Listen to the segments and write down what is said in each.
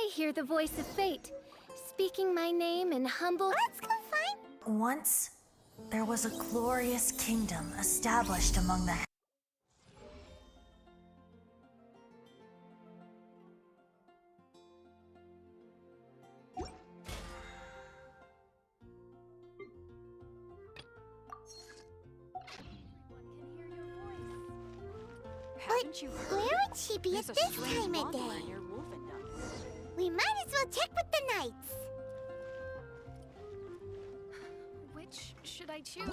I hear the voice of fate, speaking my name in humble... Let's go find... Once, there was a glorious kingdom established among the... But where would she be at this time of day? We might as well check with the knights. Which should I choose?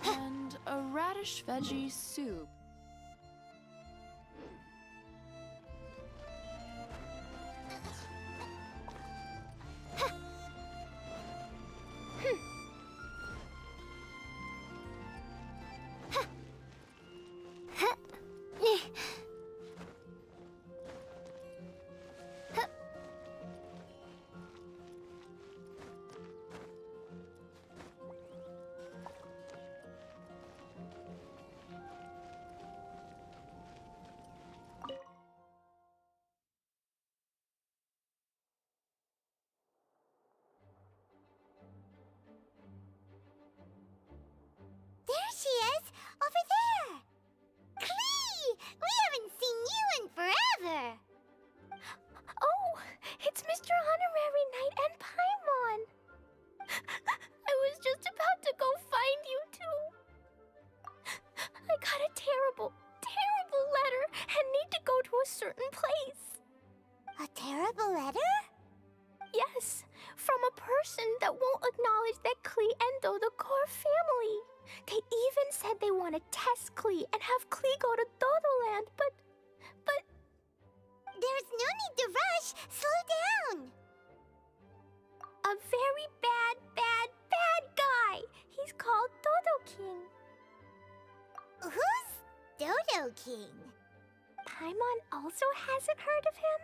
And a radish veggie soup. There she is! Over there! Klee! We haven't seen you in forever! Oh, it's Mr. Honorary Knight and Paimon! I was just about to go find you two. I got a terrible, terrible letter and need to go to a certain place. A terrible letter? Yes, from a person that won't acknowledge that Klee and Dodoko are family. They even said they want to test Klee and have Klee go to Dodoland, but... There's no need to rush. Slow down. A very bad, bad, bad guy. He's called Dodo King. Who's Dodo King? Paimon also hasn't heard of him?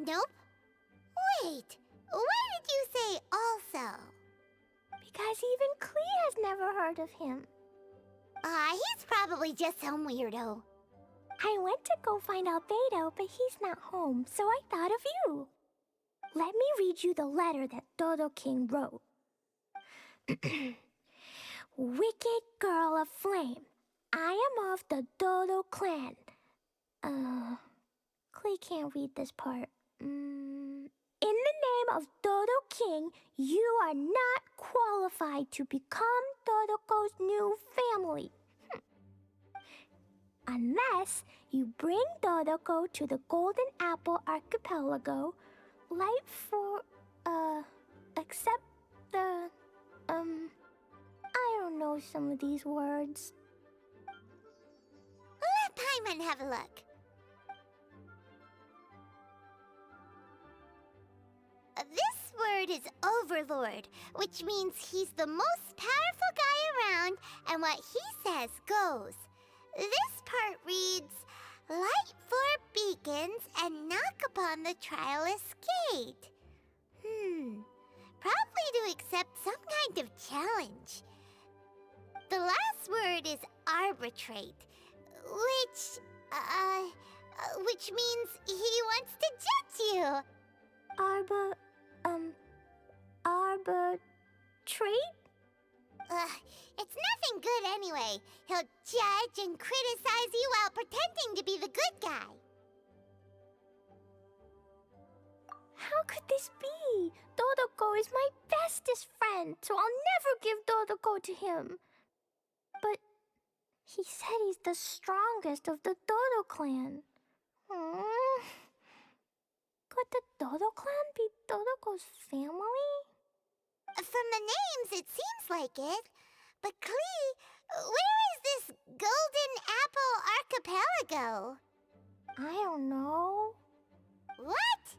Nope. Wait, why did you say also? Because even Klee has never heard of him. He's probably just some weirdo. I went to go find Albedo, but he's not home, so I thought of you. Let me read you the letter that Dodo King wrote. Wicked girl of flame, I am of the Dodo clan. Klee can't read this part. In the name of Dodo King, you are not qualified to become Dodoko's new family. Unless you bring Dodoko to the Golden Apple Archipelago, light for, except the, I don't know some of these words. Let Paimon have a look. This word is Overlord, which means he's the most powerful guy around, and what he says goes. This part reads, light four beacons and knock upon the trialist gate. Probably to accept some kind of challenge. The last word is arbitrate, which means he wants to judge you. Arbitrate? It's nothing good anyway. He'll judge and criticize you while pretending to be the good guy. How could this be? Dodoko is my bestest friend, so I'll never give Dodoko to him. But he said he's the strongest of the Dodo clan. Could the Dodo clan be Dodoko's family? From the names, it seems like it. But Klee, where is this Golden Apple Archipelago? I don't know. What?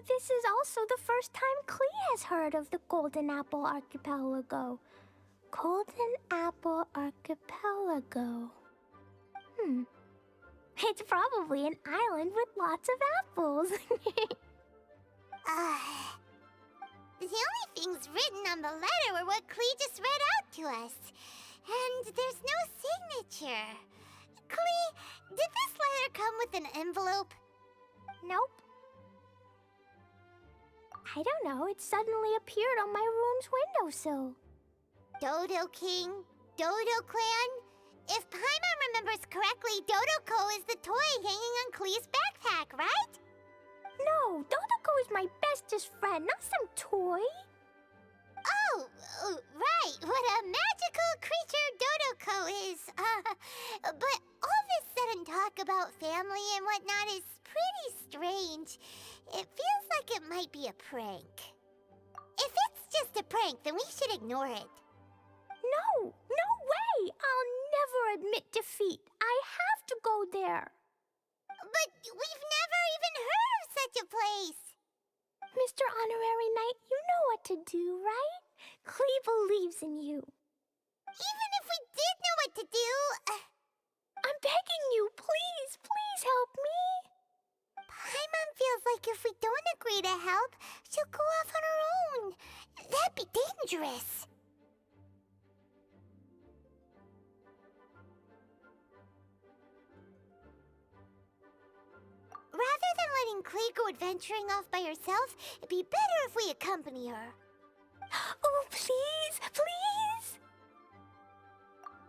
This is also the first time Klee has heard of the Golden Apple Archipelago. Golden Apple Archipelago. It's probably an island with lots of apples. The only things written on the letter were what Klee just read out to us. And there's no signature. Klee, did this letter come with an envelope? Nope. I don't know, it suddenly appeared on my room's windowsill. Dodo King, Dodo Clan. If Paimon remembers correctly, Dodoko is the toy hanging on Klee's backpack, right? No, Dodoko is my bestest friend, not some toy. Oh, right. What a magical creature Dodoko is. But all this sudden talk about family and whatnot is pretty strange. It feels like it might be a prank. If it's just a prank, then we should ignore it. No, no way! I'll never admit defeat. I have to go there. But we've never even heard of such a place. Mr. Honorary Knight, you know what to do, right? Klee believes in you. Even if we did know what to do... I'm begging you, please, please help me. Paimon feels like if we don't agree to help, she'll go off on her own. That'd be dangerous. Rather than letting Klee go adventuring off by herself, it'd be better if we accompany her. Oh, please, please.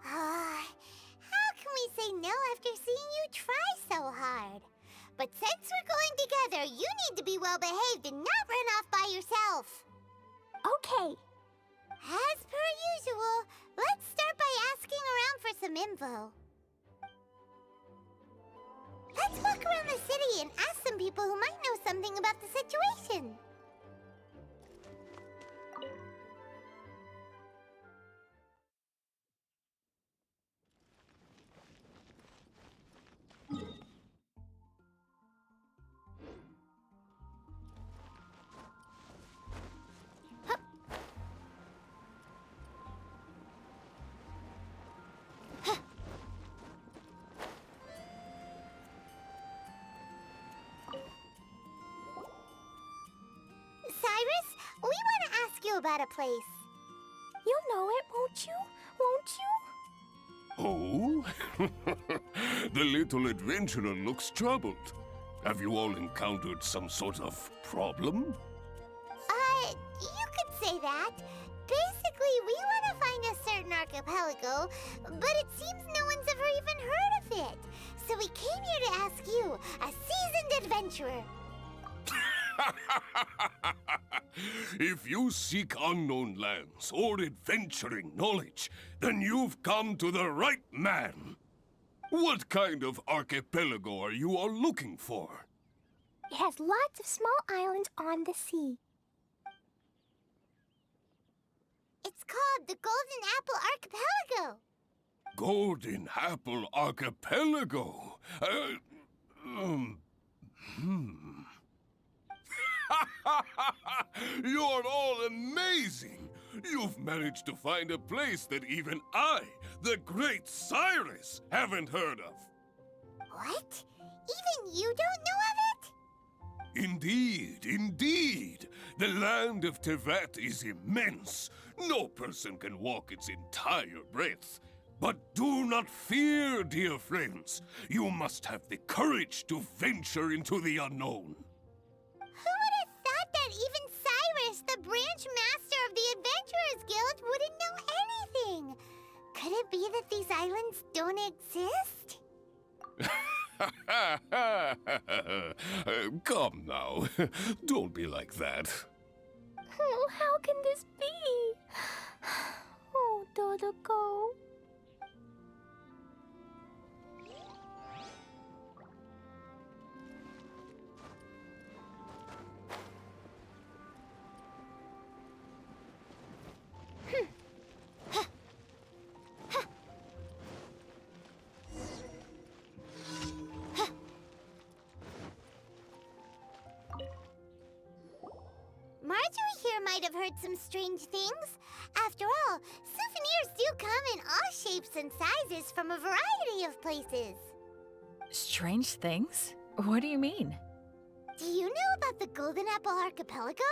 How can we say no after seeing you try so hard? But since we're going together, you need to be well behaved and not run off by yourself. Okay. As per usual, let's start by asking around for some info. Let's walk around the city and ask some people who might know something about the situation. Cyrus, we want to ask you about a place. You'll know it, won't you? Won't you? Oh? The little adventurer looks troubled. Have you all encountered some sort of problem? You could say that. Basically, we want to find a certain archipelago, but it seems no one's ever even heard of it. So we came here to ask you, a seasoned adventurer. If you seek unknown lands or adventuring knowledge, then you've come to the right man. What kind of archipelago are you all looking for? It has lots of small islands on the sea. It's called the Golden Apple Archipelago. Golden Apple Archipelago? You're all amazing! You've managed to find a place that even I, the great Cyrus, haven't heard of. What? Even you don't know of it? Indeed, indeed. The land of Tevat is immense. No person can walk its entire breadth. But do not fear, dear friends. You must have the courage to venture into the unknown. Who would have thought that even Cyrus, the branch master of the Adventurers Guild, wouldn't know anything? Could it be that these islands don't exist? Come now. Don't be like that. Oh, how can this be? Oh, Dodoko. Marjorie here might have heard some strange things. After all, souvenirs do come in all shapes and sizes from a variety of places. Strange things? What do you mean? Do you know about the Golden Apple Archipelago?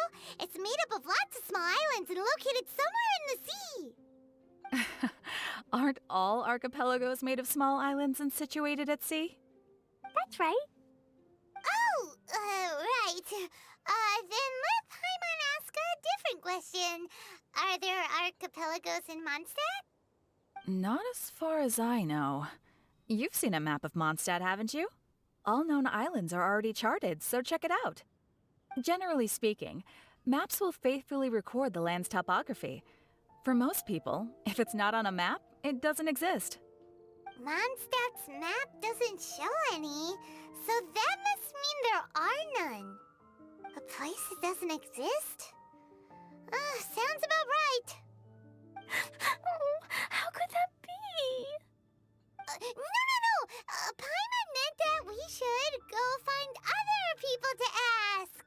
It's made up of lots of small islands and located somewhere in the sea. Aren't all archipelagos made of small islands and situated at sea? That's right. Oh, right. Then let Paimon ask a different question. Are there archipelagos in Mondstadt? Not as far as I know. You've seen a map of Mondstadt, haven't you? All known islands are already charted, so check it out. Generally speaking, maps will faithfully record the land's topography. For most people, if it's not on a map, it doesn't exist. Mondstadt's map doesn't show any, so that must mean there are none. A place that doesn't exist? Sounds about right. Oh, how could that be? No. Paimon meant that we should go find other people to ask.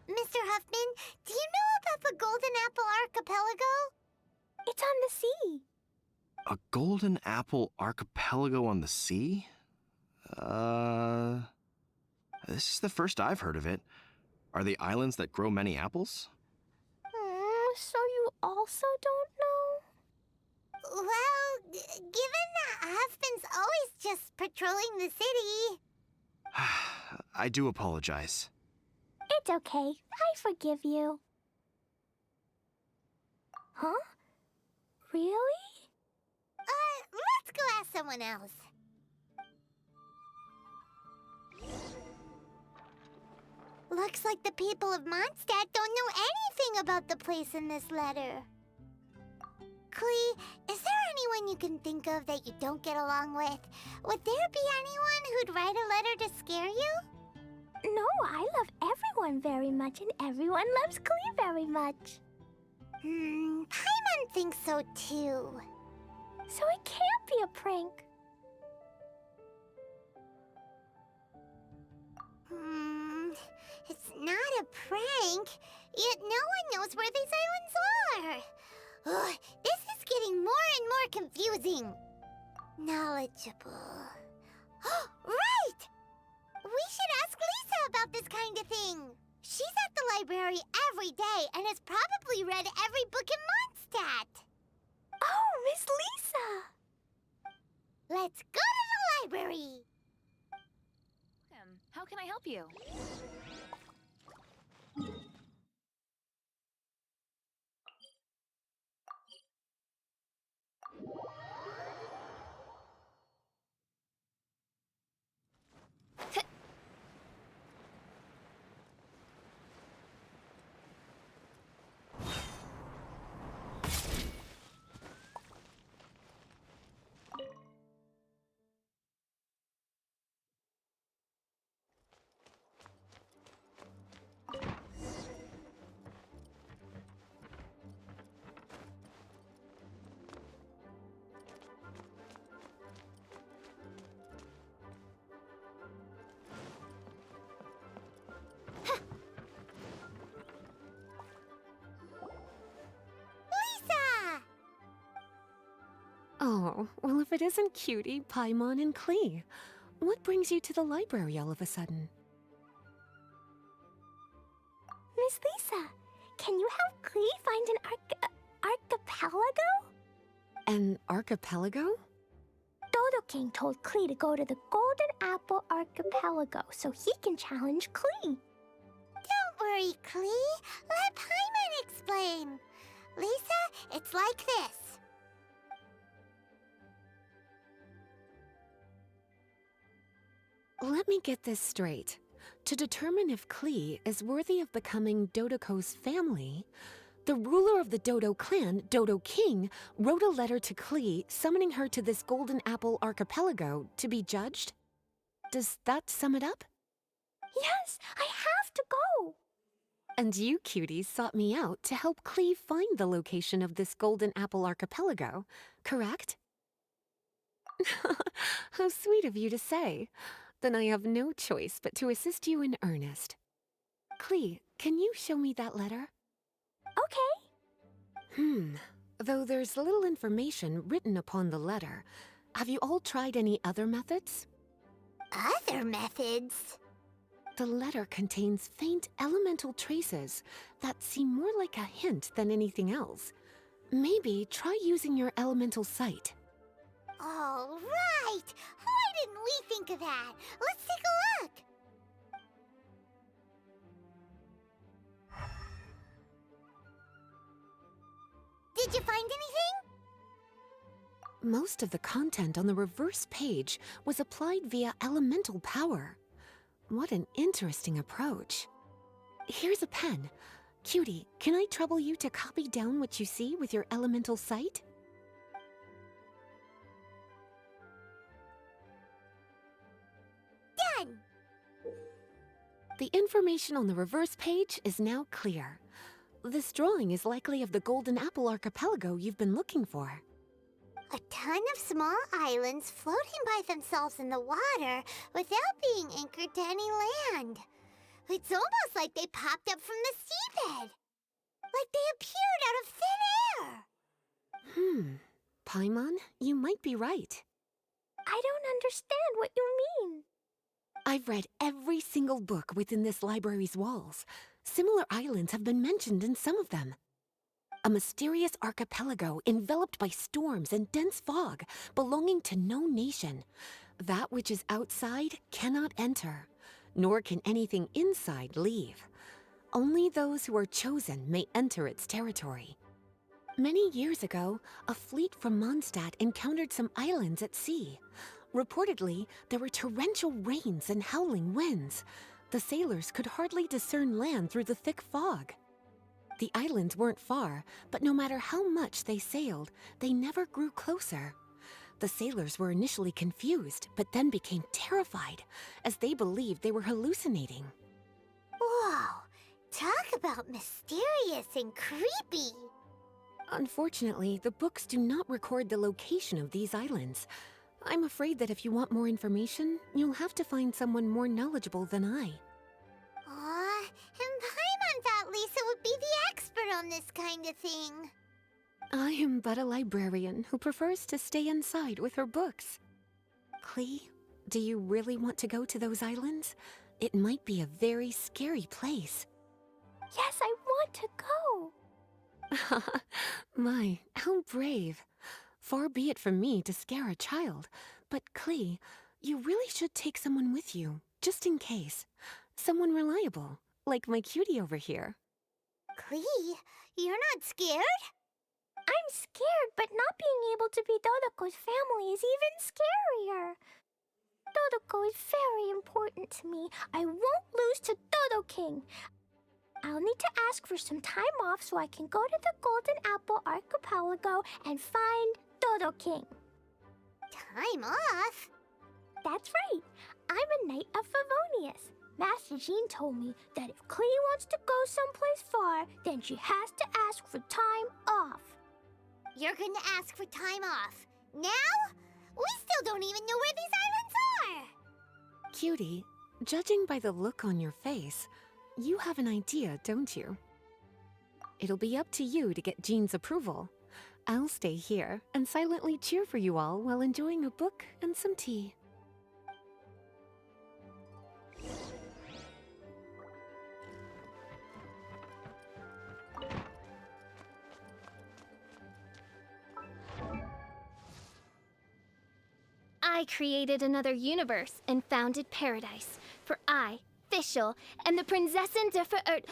Mr. Huffman, do you know about the Golden Apple Archipelago? It's on the sea. A golden apple archipelago on the sea? This is the first I've heard of it. Are they islands that grow many apples? So you also don't know? Well, given that Huffman's always just patrolling the city. I do apologize. It's okay. I forgive you. Huh? Really? Let's go ask someone else. Looks like the people of Mondstadt don't know anything about the place in this letter. Klee, is there anyone you can think of that you don't get along with? Would there be anyone who'd write a letter to scare you? No, I love everyone very much, and everyone loves Klee very much. Paimon thinks so too. So it can't be a prank. It's not a prank, yet no one knows where these islands are. Ugh, this is getting more and more confusing. Knowledgeable. Right! We should ask Lisa about this kind of thing. She's at the library every day and has probably read every book in Mondstadt. Oh, Miss Lisa! Let's go to the library. How can I help you? Oh, well, if it isn't Cutie, Paimon, and Klee, what brings you to the library all of a sudden? Miss Lisa, can you help Klee find an archipelago? An archipelago? Dodo King told Klee to go to the Golden Apple Archipelago so he can challenge Klee. Don't worry, Klee. Let Paimon explain. Lisa, it's like this. Let me get this straight. To determine if Klee is worthy of becoming Dodoko's family, the ruler of the Dodo clan, Dodo King, wrote a letter to Klee summoning her to this Golden Apple Archipelago to be judged? Does that sum it up? Yes, I have to go. And you, cuties, sought me out to help Klee find the location of this Golden Apple Archipelago, correct? How sweet of you to say. Then I have no choice but to assist you in earnest. Klee, can you show me that letter? Okay. Though there's little information written upon the letter, have you all tried any other methods? Other methods? The letter contains faint elemental traces that seem more like a hint than anything else. Maybe try using your elemental sight. All right! Why didn't we think of that? Let's take a look! Did you find anything? Most of the content on the reverse page was applied via elemental power. What an interesting approach. Here's a pen. Cutie, can I trouble you to copy down what you see with your elemental sight? Done! The information on the reverse page is now clear. This drawing is likely of the Golden Apple Archipelago you've been looking for. A ton of small islands floating by themselves in the water without being anchored to any land. It's almost like they popped up from the seabed. Like they appeared out of thin air. Paimon, you might be right. I don't understand what you mean. I've read every single book within this library's walls. Similar islands have been mentioned in some of them. A mysterious archipelago enveloped by storms and dense fog, belonging to no nation. That which is outside cannot enter, nor can anything inside leave. Only those who are chosen may enter its territory. Many years ago, a fleet from Mondstadt encountered some islands at sea. Reportedly, there were torrential rains and howling winds. The sailors could hardly discern land through the thick fog. The islands weren't far, but no matter how much they sailed, they never grew closer. The sailors were initially confused, but then became terrified, as they believed they were hallucinating. Whoa! Talk about mysterious and creepy! Unfortunately, the books do not record the location of these islands. I'm afraid that if you want more information, you'll have to find someone more knowledgeable than I. Aw, and Paimon thought Lisa would be the expert on this kind of thing. I am but a librarian who prefers to stay inside with her books. Klee, do you really want to go to those islands? It might be a very scary place. Yes, I want to go. My, how brave. Far be it from me to scare a child, but Klee, you really should take someone with you, just in case. Someone reliable, like my cutie over here. Klee, you're not scared? I'm scared, but not being able to be Dodoko's family is even scarier. Dodoko is very important to me. I won't lose to Dodo King. I'll need to ask for some time off so I can go to the Golden Apple Archipelago and find Dodo King. Time off? That's right. I'm a Knight of Favonius. Master Jean told me that if Klee wants to go someplace far, then she has to ask for time off. You're going to ask for time off. Now? We still don't even know where these islands are! Cutie, judging by the look on your face, you have an idea, don't you? It'll be up to you to get Jean's approval. I'll stay here and silently cheer for you all while enjoying a book and some tea. I created another universe and founded paradise. For I, Fischl, am the Prinzessin der Verirrt.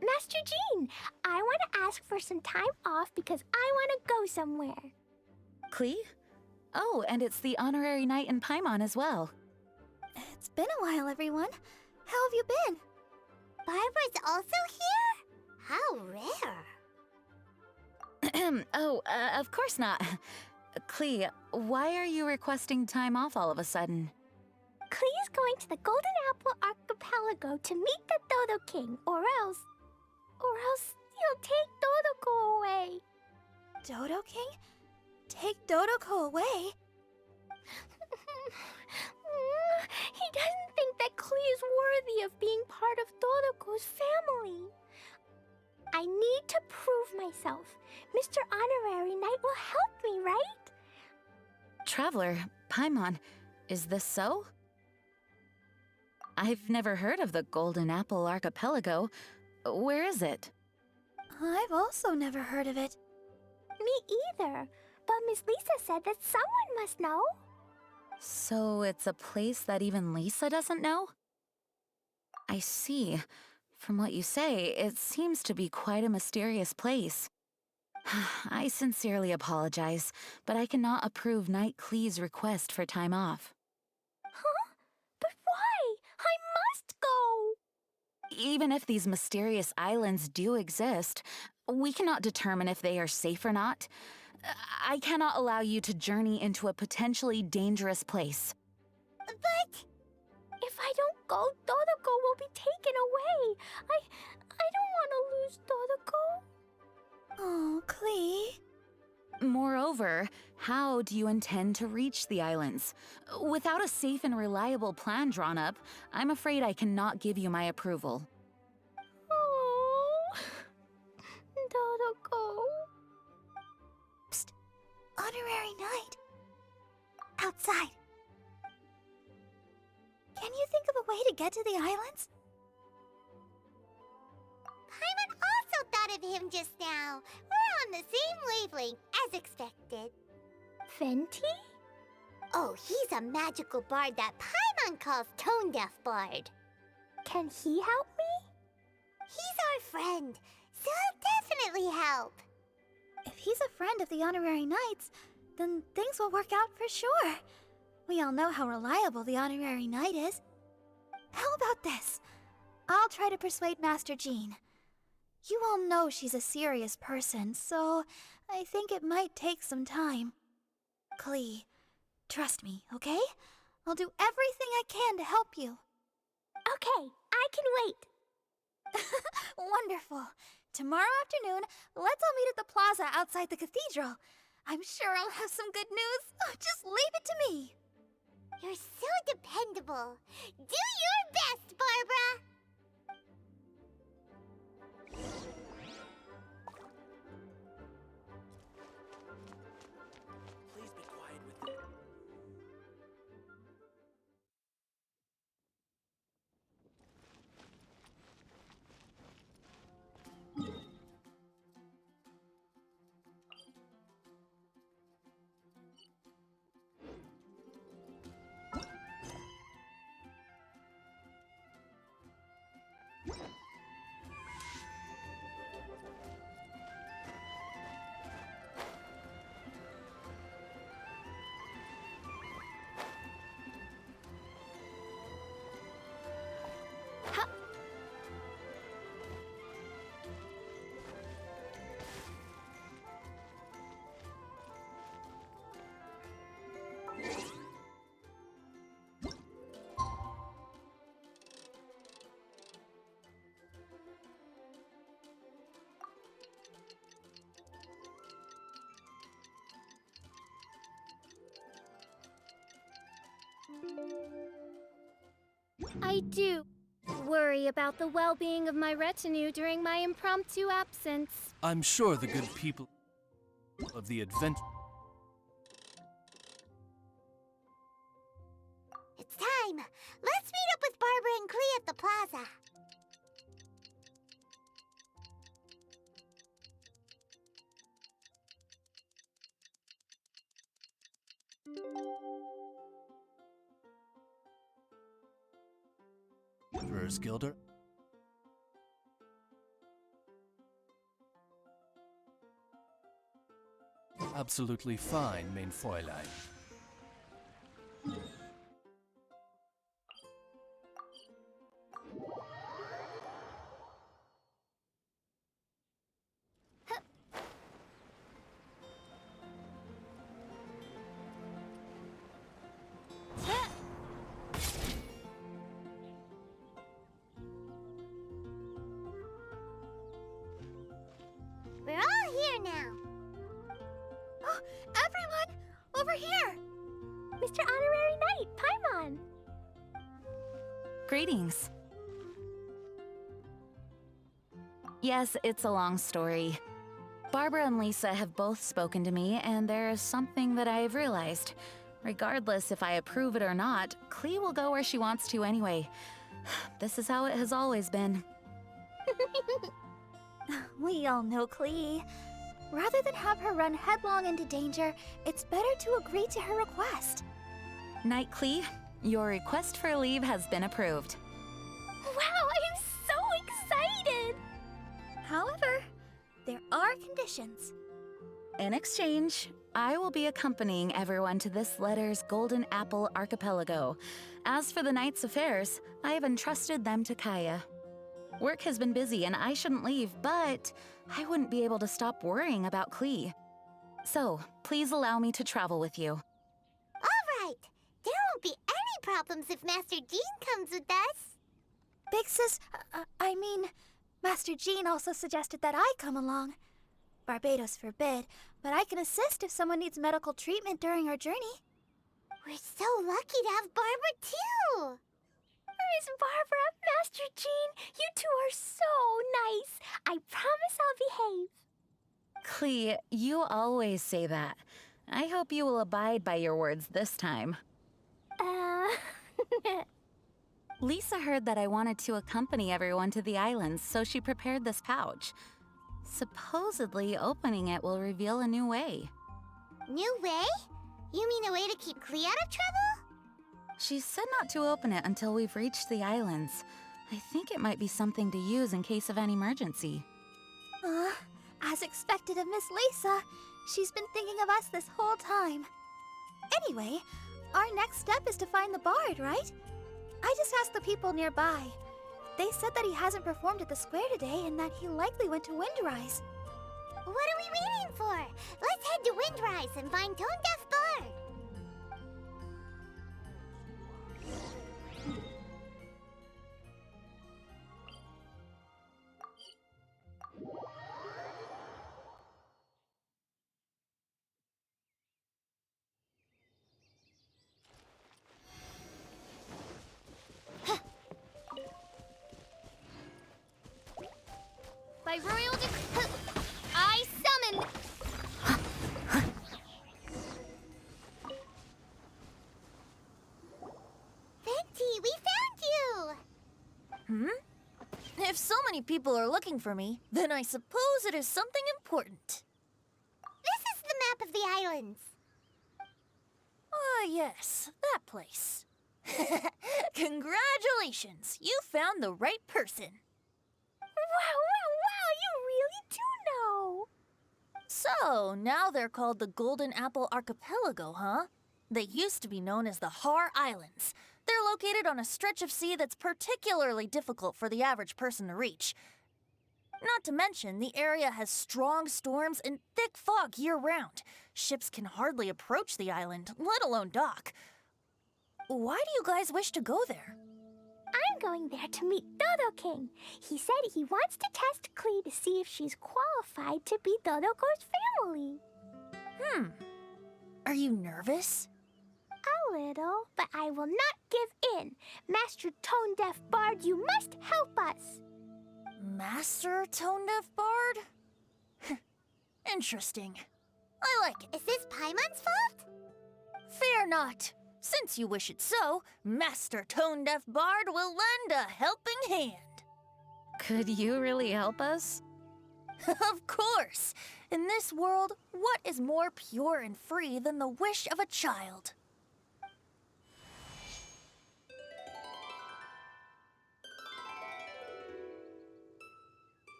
Master Jean, I want to ask for some time off because I want to go somewhere. Klee? Oh, and it's the honorary knight in Paimon as well. It's been a while, everyone. How have you been? Barbara's also here? How rare. Of course not. Clee, why are you requesting time off all of a sudden? Clee's going to the Golden Apple Archipelago to meet the Dodo King, or else he'll take Dodoko away. Dodo King? Take Dodoko away? He doesn't think that Clee is worthy of being part of Dodoko's family. I need to prove myself. Mr. Honorary Knight will help me, right? Traveler, Paimon, is this so? I've never heard of the Golden Apple Archipelago. Where is it? I've also never heard of it. Me either. But Miss Lisa said that someone must know. So it's a place that even Lisa doesn't know? I see. From what you say, it seems to be quite a mysterious place. I sincerely apologize, but I cannot approve Knight Clee's request for time off. Huh? But why? I must go! Even if these mysterious islands do exist, we cannot determine if they are safe or not. I cannot allow you to journey into a potentially dangerous place. But... if I don't go, Dodoko will be taken away. I don't want to lose Dodoko. Oh, Clee. Moreover, how do you intend to reach the islands? Without a safe and reliable plan drawn up, I'm afraid I cannot give you my approval. Oh, Dodoko. Psst. Honorary Knight. Outside. Can you think of a way to get to the islands? Paimon also thought of him just now. We're on the same wavelength, as expected. Fenty? Oh, he's a magical bard that Paimon calls Tone Deaf Bard. Can he help me? He's our friend, so he'll definitely help. If he's a friend of the Honorary Knights, then things will work out for sure. We all know how reliable the Honorary Knight is. How about this? I'll try to persuade Master Jean. You all know she's a serious person, so I think it might take some time. Clee, trust me, okay? I'll do everything I can to help you. Okay, I can wait. Wonderful. Tomorrow afternoon, let's all meet at the plaza outside the cathedral. I'm sure I'll have some good news. Just leave it to me. You're so dependable. Do your best, Barbara! Please be quiet with them. I do worry about the well-being of my retinue during my impromptu absence. I'm sure the good people of the adventure. It's time. Let's meet up with Barbara and Clee at the plaza. Emperor's Gilder. Absolutely fine, mein Fräulein. now. Oh, everyone! Over here! Mr. Honorary Knight, Paimon! Greetings. Yes, it's a long story. Barbara and Lisa have both spoken to me, and there is something that I've realized. Regardless if I approve it or not, Klee will go where she wants to anyway. This is how it has always been. We all know Klee. Rather than have her run headlong into danger, it's better to agree to her request. Knight Klee, your request for leave has been approved. Wow, I'm so excited! However, there are conditions. In exchange, I will be accompanying everyone to this letter's Golden Apple Archipelago. As for the Knight's affairs, I have entrusted them to Kaya. Work has been busy and I shouldn't leave, but I wouldn't be able to stop worrying about Klee. So, please allow me to travel with you. All right. There won't be any problems if Master Jean comes with us. Big Sis, Master Jean also suggested that I come along. Barbados forbid, but I can assist if someone needs medical treatment during our journey. We're so lucky to have Barbara, too. Miss Barbara, Master Jean, you two are so nice. I promise I'll behave. Klee, you always say that. I hope you will abide by your words this time. Lisa heard that I wanted to accompany everyone to the islands, so she prepared this pouch. Supposedly, opening it will reveal a new way. New way? You mean a way to keep Klee out of trouble? She said not to open it until we've reached the islands. I think it might be something to use in case of an emergency. As expected of Miss Lisa, she's been thinking of us this whole time. Anyway, our next step is to find the bard, right? I just asked the people nearby. They said that he hasn't performed at the square today and that he likely went to Windrise. What are we waiting for? Let's head to Windrise and find Tone Deaf Bard. By royal I summon... Venti, we found you! If so many people are looking for me, then I suppose it is something important. This is the map of the islands. Ah, yes, that place. Congratulations, you found the right person. Wow, you really do know. So, now they're called the Golden Apple Archipelago, huh? They used to be known as the Har Islands. They're located on a stretch of sea that's particularly difficult for the average person to reach. Not to mention, the area has strong storms and thick fog year-round. Ships can hardly approach the island, let alone dock. Why do you guys wish to go there? I'm going there to meet Dodo King. He said he wants to test Klee to see if she's qualified to be Dodoko's family. Are you nervous? A little, but I will not give in. Master Tone Deaf Bard, you must help us. Master Tone Deaf Bard? Interesting. I like it. Is this Paimon's fault? Fear not. Since you wish it so, Master Tone Deaf Bard will lend a helping hand. Could you really help us? Of course. In this world, what is more pure and free than the wish of a child?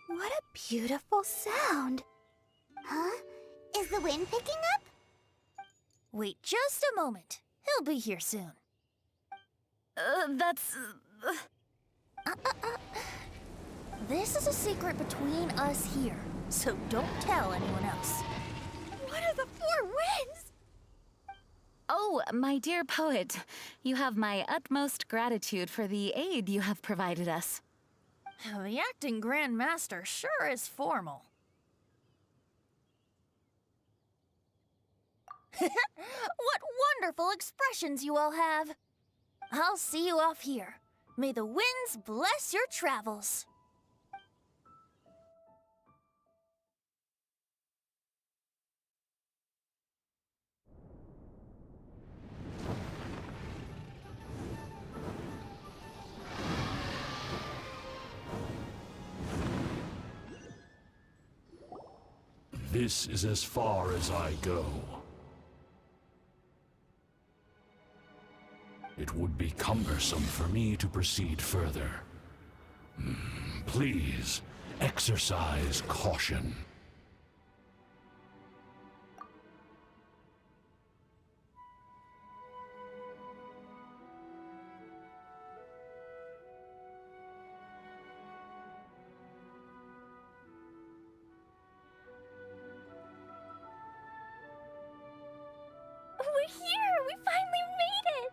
What a beautiful sound. Huh? Is the wind picking up? Wait just a moment. He'll be here soon. This is a secret between us here, so don't tell anyone else. What are the four winds? Oh, my dear poet, you have my utmost gratitude for the aid you have provided us. The acting Grand Master sure is formal. What wonderful expressions you all have. I'll see you off here. May the winds bless your travels. This is as far as I go. It would be cumbersome for me to proceed further. Please, exercise caution. We're here! We finally made it!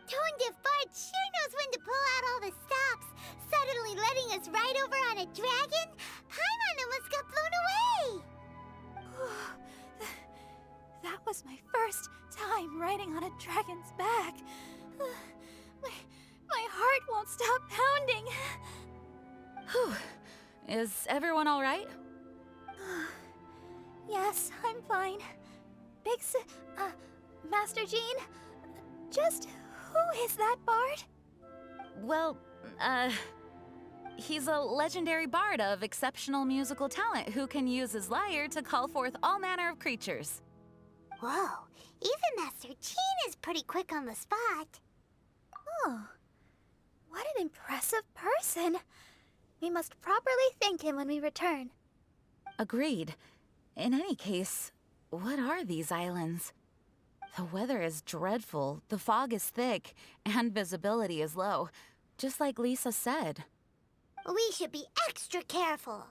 Tone Fart sure knows when to pull out all the stops, suddenly letting us ride over on a dragon. Paimon almost got blown away! That was my first time riding on a dragon's back. My heart won't stop pounding. Whew. Is everyone all right? Yes, I'm fine. Master Jean, just who is that bard? Well, he's a legendary bard of exceptional musical talent who can use his lyre to call forth all manner of creatures. Whoa, even Master Jean is pretty quick on the spot. Oh, what an impressive person. We must properly thank him when we return. Agreed. In any case, what are these islands? The weather is dreadful, the fog is thick, and visibility is low, just like Lisa said. We should be extra careful.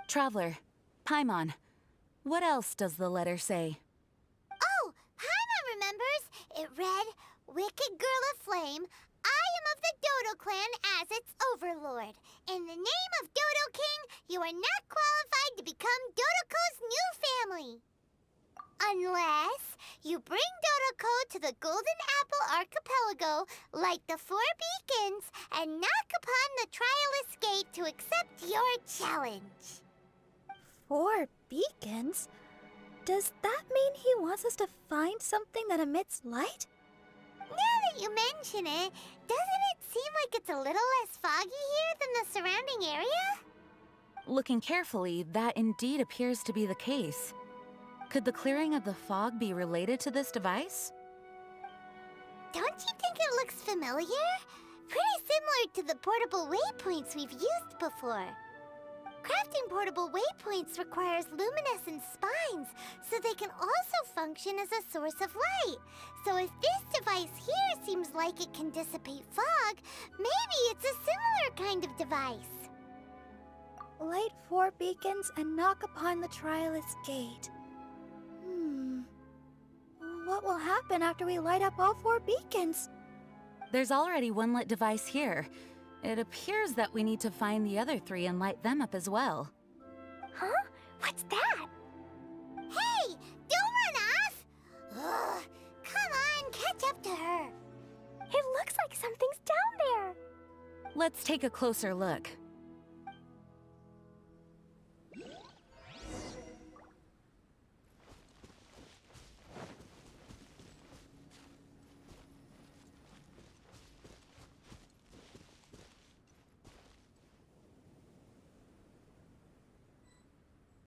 Traveler, Paimon, what else does the letter say? Oh, Paimon remembers. It read, "Wicked girl of flame, I am of the Dodo clan as its overlord. In the name of Dodo King, you are not qualified to become Dodoko's new family. Unless you bring Dodoko to the Golden Apple Archipelago, light the 4 beacons, and knock upon the Trialist Gate to accept your challenge." 4 beacons? Does that mean he wants us to find something that emits light? Now that you mention it, doesn't it seem like it's a little less foggy here than the surrounding area? Looking carefully, that indeed appears to be the case. Could the clearing of the fog be related to this device? Don't you think it looks familiar? Pretty similar to the portable waypoints we've used before. Crafting portable waypoints requires luminescent spines, so they can also function as a source of light. So if this device here seems like it can dissipate fog, maybe it's a similar kind of device. Light 4 beacons and knock upon the Trialist Gate. What will happen after we light up all 4 beacons? There's already one lit device here. It appears that we need to find the other 3 and light them up as well. Huh? What's that? Hey! Don't run off! Ugh, come on, catch up to her. It looks like something's down there. Let's take a closer look.